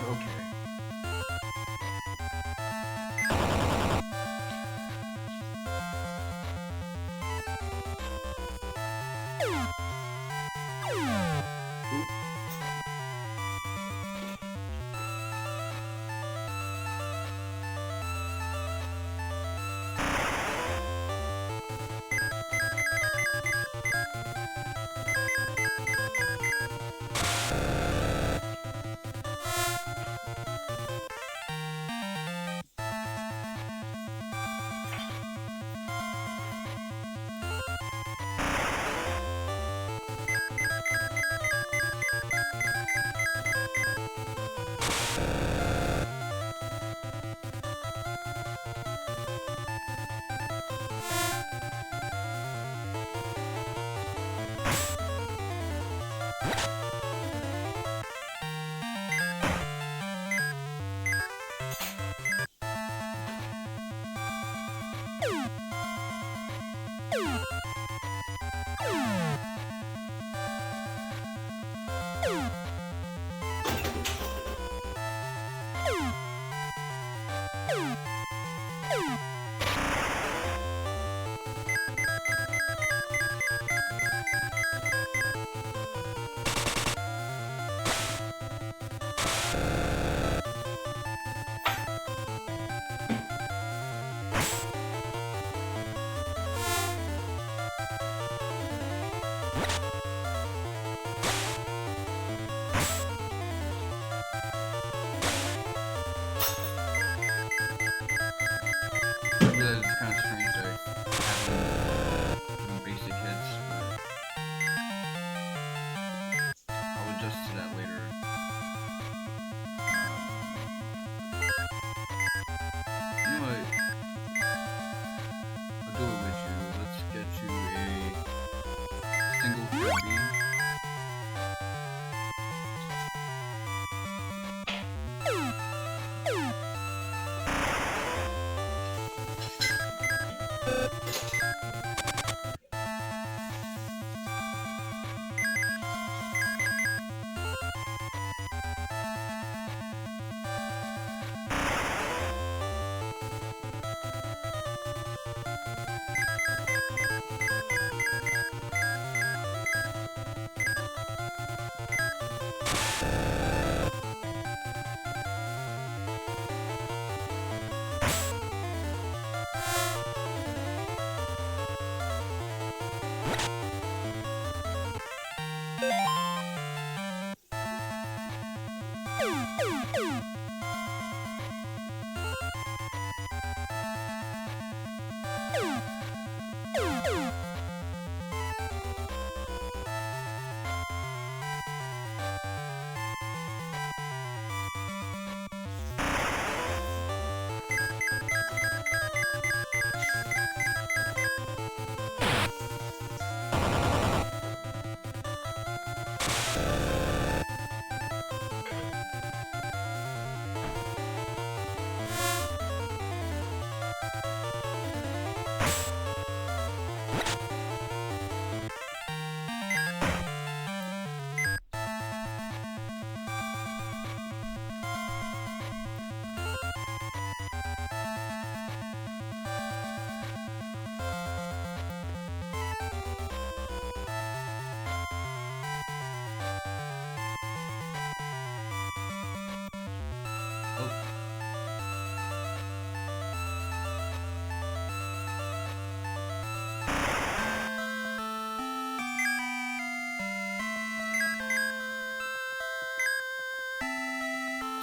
okay. Realize it's kind of strange that having basic hits, but I'll adjust to that later. You know what? I'll do it with you. Let's get you a single Kirby.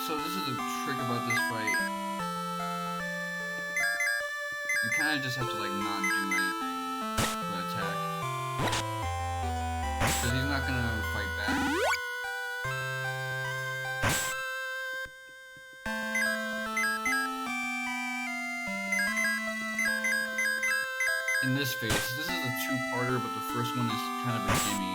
So this is the trick about this fight. You kind of just have to like not do anything but attack, because he's not gonna fight back. In this phase, this is a two-parter, but the first one is kind of a gimme.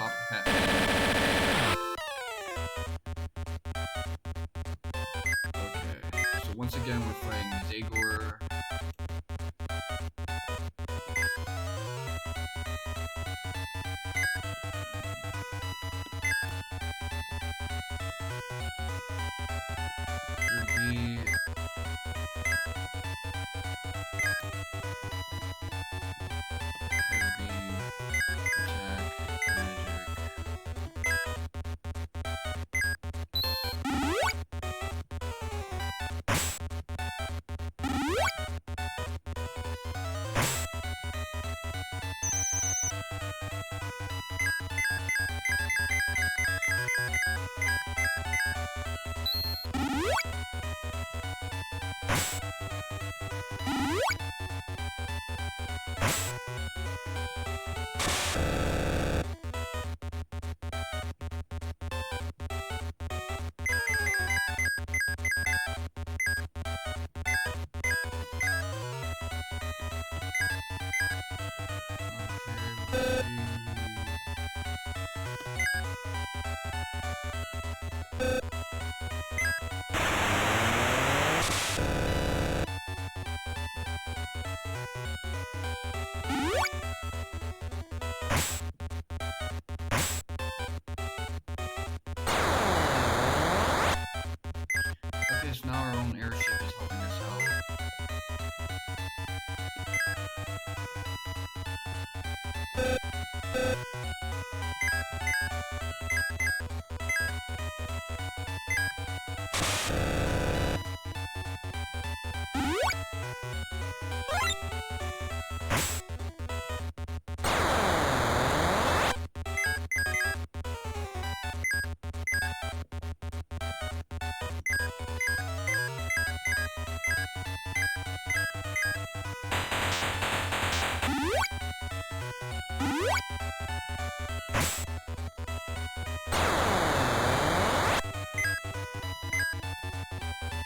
top hat. Okay, so once again we're fighting Xagor. Kirby. Okay, so now our own airship is helping us out.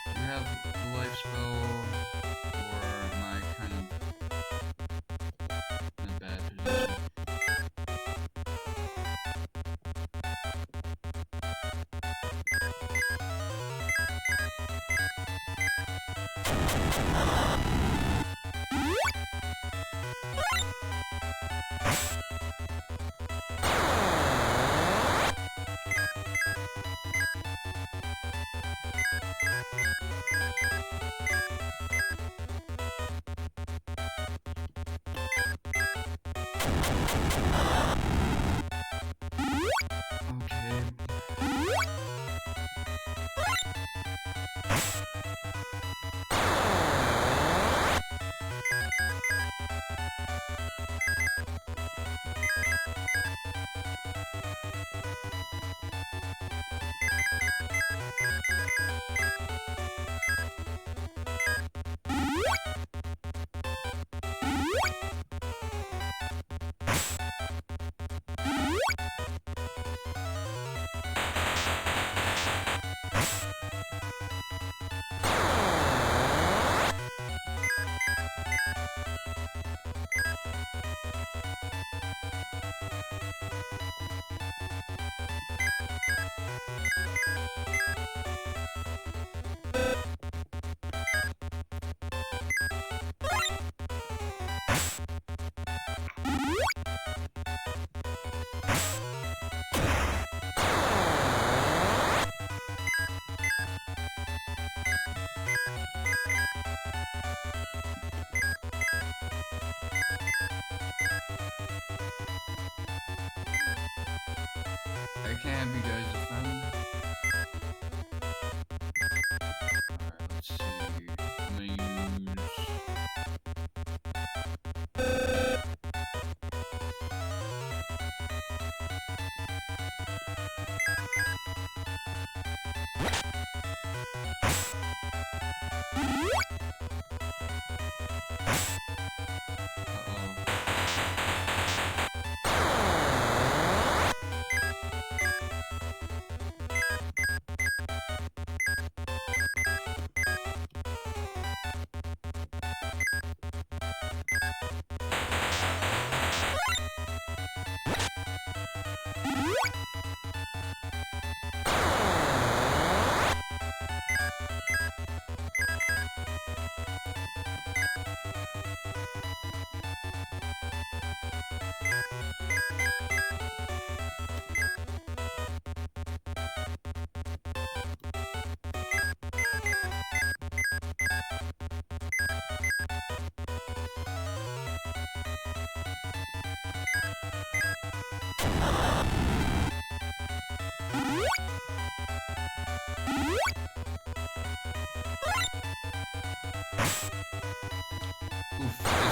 Do you have the life spell, or am I kind of in a bad position? I can't have you guys defend. Alright, let's see. I'm gonna use... Oof, nice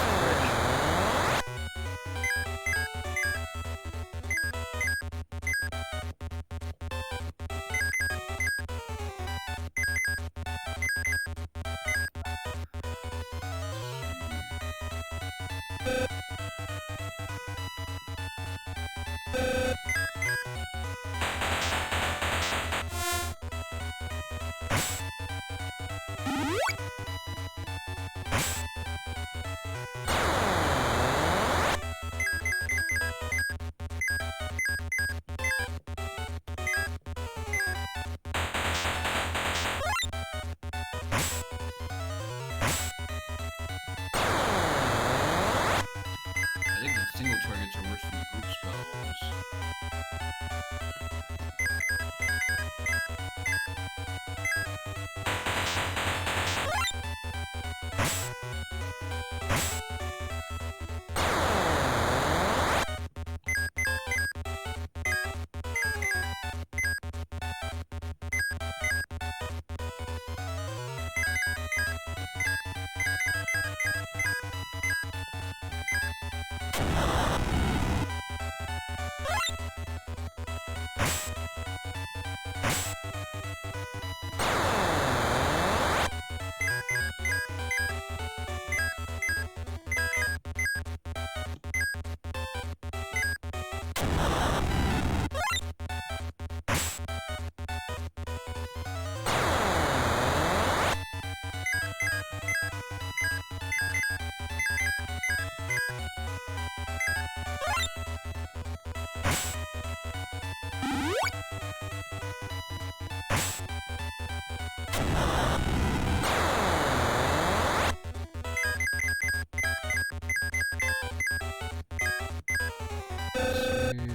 I think the single targets are worse than the group spells.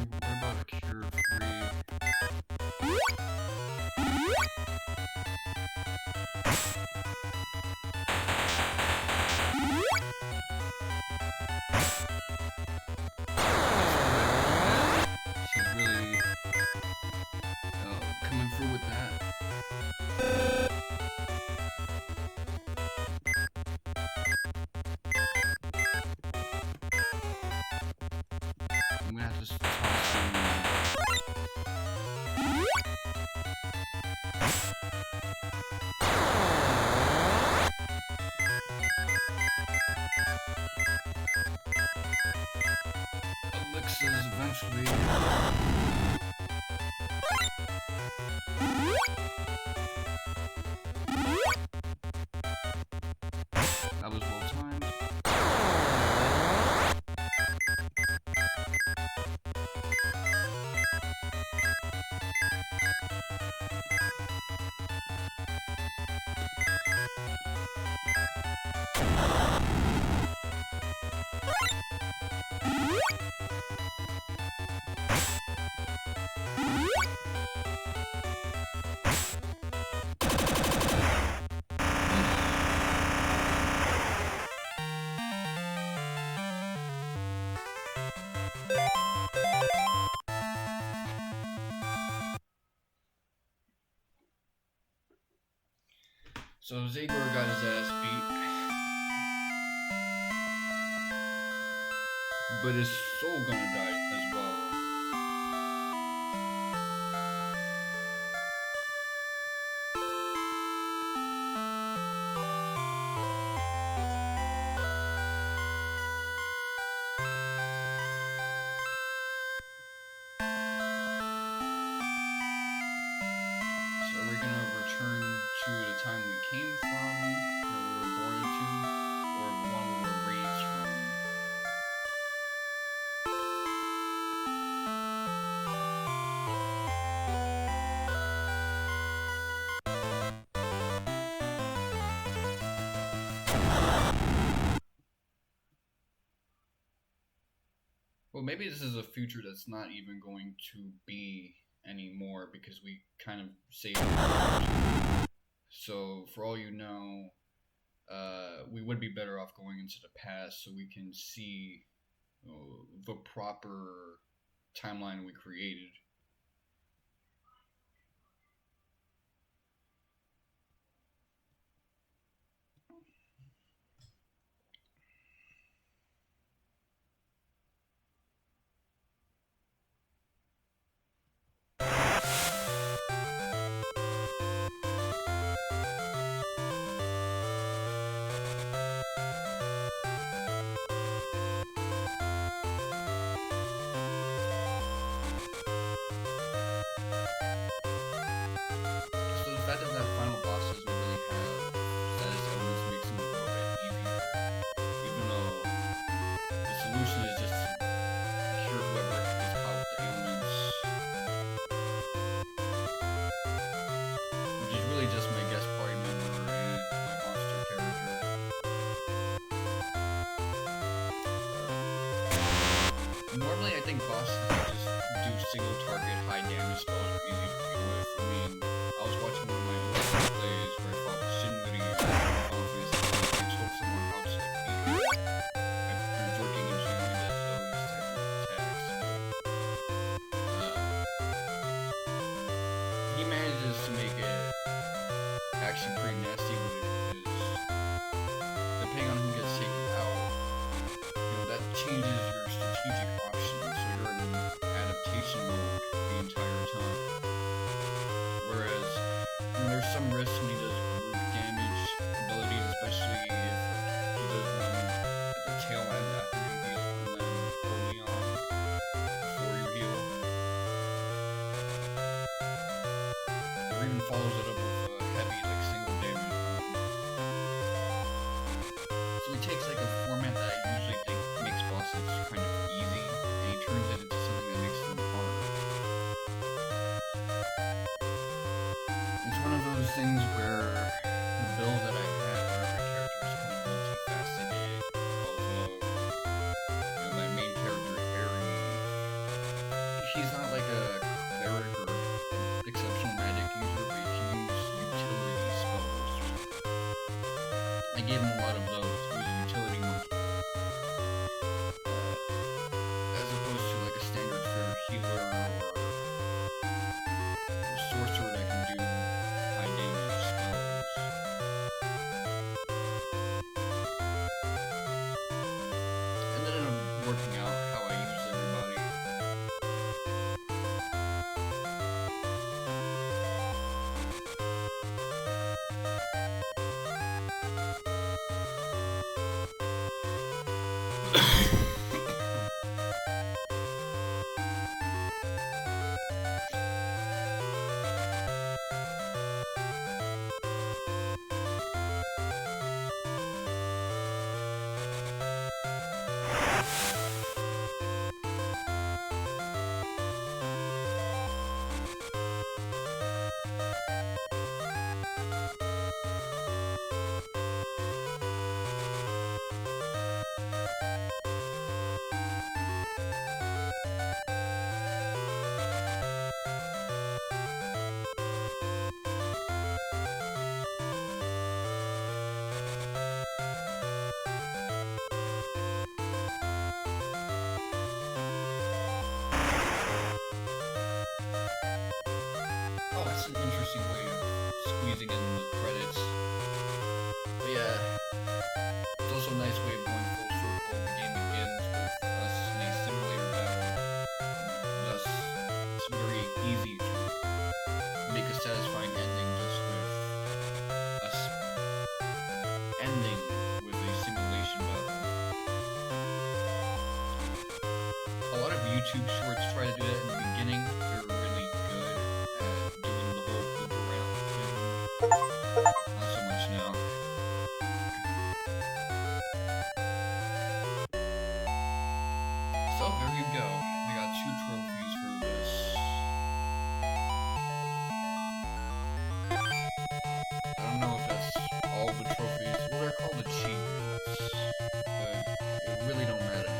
What about a cure free? She's really coming through with that. I'm gonna have to toss some. Elixirs eventually. That was well timed. So Xagor got his ass beat, but his soul gonna die as well. So are we gonna return to the time we came from, that we were born into, or the one we were raised from? Well, maybe this is a future that's not even going to be anymore because we kind of saved it. So, for all you know, we would be better off going into the past so we can see the proper timeline we created. I gave him a lot of those with utility mode, as opposed to like a standard fare healer or a sorcerer that can do high damage spells. And then I'm working out how I use everybody. Oh, that's an interesting way of squeezing in the credits. But yeah, it's also a nice way of going full circle. The game begins with us in a simulator battle, and thus it's very easy to make a satisfying ending just with us ending with a simulation battle. A lot of YouTube shorts try to do that in the beginning. They're really good at doing the whole loop around thing. Not so much now. So there you go. I got 2 trophies for this. I don't know if that's all the trophies. Well, they're called achievements, but it really don't matter.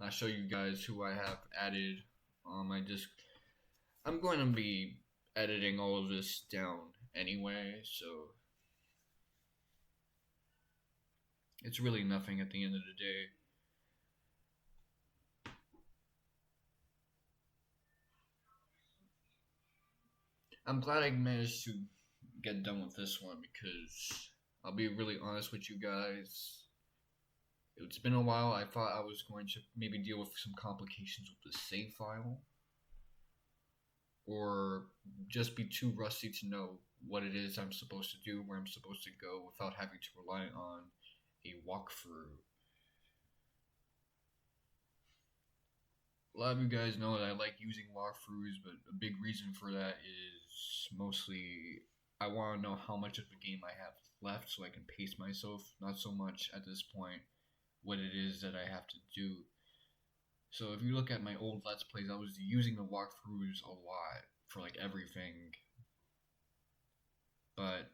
I'll show you guys who I have added. I'm going to be editing all of this down anyway, so it's really nothing at the end of the day. I'm glad I managed to get done with this one because I'll be really honest with you guys. It's been a while. I thought I was going to maybe deal with some complications with the save file, or just be too rusty to know what it is I'm supposed to do, where I'm supposed to go, without having to rely on a walkthrough. A lot of you guys know that I like using walkthroughs, but a big reason for that is mostly I want to know how much of the game I have left so I can pace myself, not so much at this point what it is that I have to do. So if you look at my old Let's Plays, I was using the walkthroughs a lot for like everything, but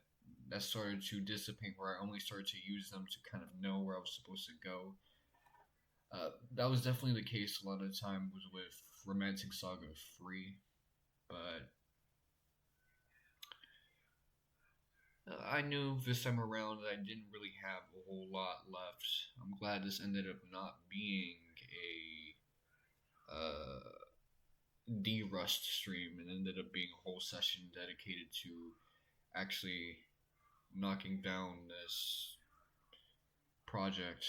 that started to dissipate where I only started to use them to kind of know where I was supposed to go. That was definitely the case a lot of the time was with Romancing Saga 3, but I knew this time around that I didn't really have a whole lot left. I'm glad this ended up not being a de-rust stream and ended up being a whole session dedicated to actually knocking down this project.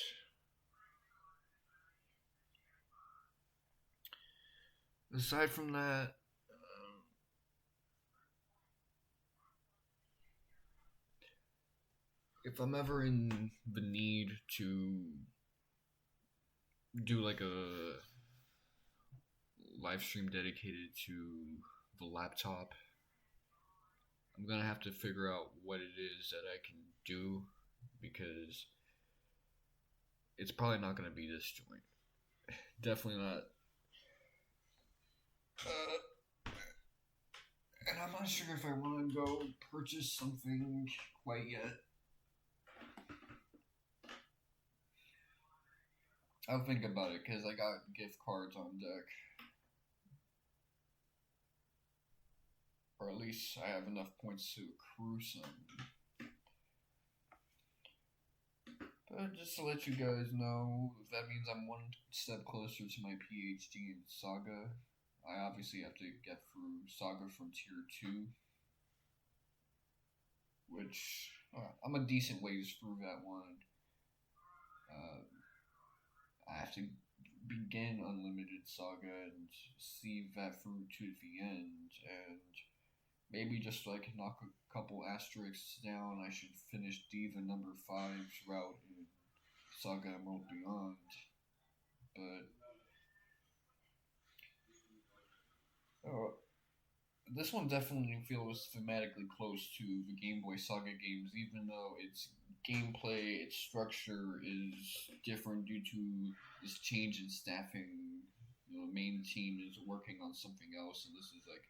Aside from that, if I'm ever in the need to do like a live stream dedicated to the laptop, I'm gonna have to figure out what it is that I can do, because it's probably not gonna be this joint. Definitely not. And I'm not sure if I want to go purchase something quite yet. I'll think about it because I got gift cards on deck. or at least I have enough points to accrue some. But just to let you guys know, if that means I'm one step closer to my PhD in Saga, I obviously have to get through Saga from Tier 2, which I'm a decent ways through that one. I have to begin Unlimited Saga and see that through to the end, and maybe just like knock a couple asterisks down, I should finish Diva number 5's route in Saga Emerald Beyond. But this one definitely feels thematically close to the Game Boy Saga games, even though its gameplay, its structure is different due to this change in staffing. The main team is working on something else, and this is like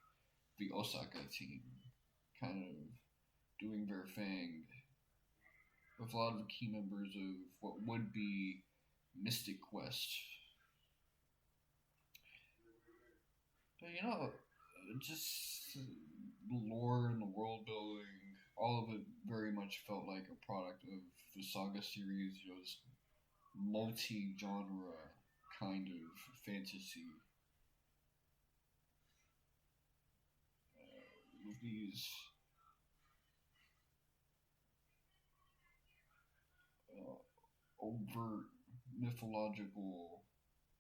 the Osaka team, kind of doing their thing with a lot of key members of what would be Mystic Quest. But just the lore and the world building, all of it very much felt like a product of the Saga series. It was multi-genre kind of fantasy with these overt mythological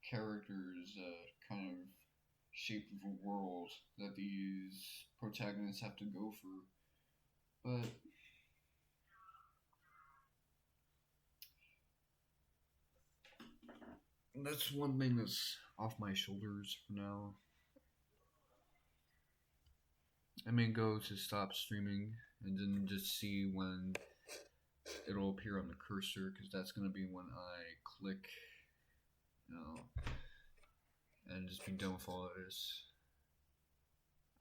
characters that kind of shape the world that these protagonists have to go through. But that's one thing that's off my shoulders for now. I may go to stop streaming and then just see when it'll appear on the cursor, because that's going to be when I click, and just be done with all of this.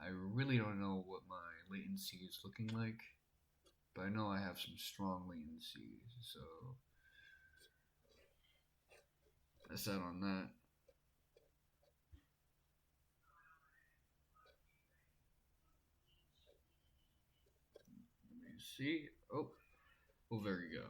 I really don't know what my latency is looking like, but I know I have some strong latency, so that's that on that. Let me see. Oh, well, there you go.